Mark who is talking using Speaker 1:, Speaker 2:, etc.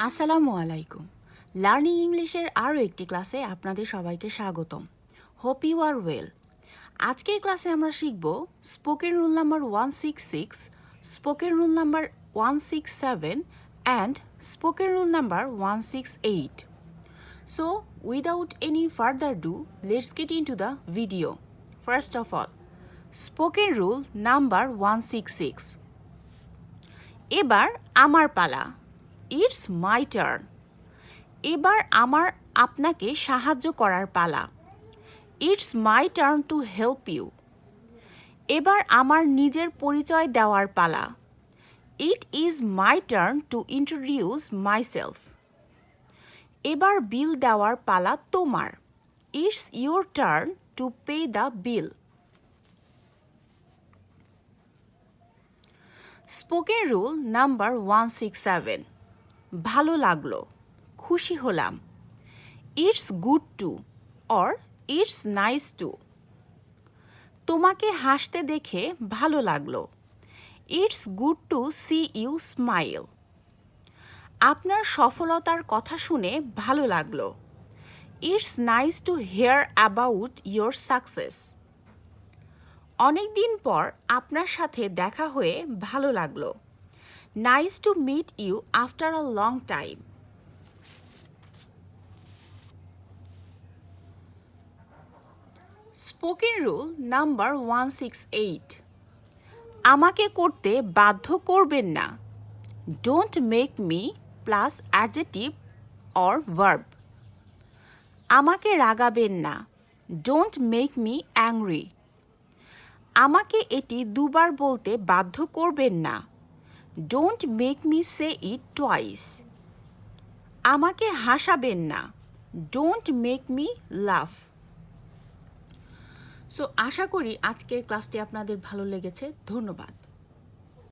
Speaker 1: আসসালামু আলাইকুম। লার্নিং ইংলিশের আরও একটি ক্লাসে আপনাদের সবাইকে স্বাগতম। Hope you are well. আজকের ক্লাসে আমরা শিখব spoken rule number 166, spoken rule number 167 and spoken rule number 168. So, without any further ado, let's get into the video. First of all, spoken rule number 166. এবার আমার পালা। It's my turn. এবার আমার আপনাকে সাহায্য করার পালা। It's my turn to help you. এবার আমার নিজের পরিচয় দেওয়ার পালা। It is my turn to introduce myself. এবার বিল দেওয়ার পালা তোমার। It's your turn to pay the bill. Spoken rule number 167। ভালো লাগলো, খুশি হলাম। It's good to or it's nice to. তোমাকে হাসতে দেখে ভালো লাগলো। It's good to see you smile. আপনার সফলতার কথা শুনে ভালো লাগলো। It's nice to hear about your success. অনেক দিন পর আপনার সাথে দেখা হয়ে ভালো লাগলো। Nice to meet you after a long time. Spoken rule number 168। আমাকে করতে বাধ্য করবেন না। Don't make me plus adjective or verb. আমাকে রাগাবেন না। Don't make me angry. আমাকে এটি দুবার বলতে বাধ্য করবেন না। Don't make me say it twice. আমাকে হাসাবেন না। ডোন্ট মেক মি লাফ। সো আশা করি আজকের ক্লাসটি আপনাদের ভালো লেগেছে। ধন্যবাদ।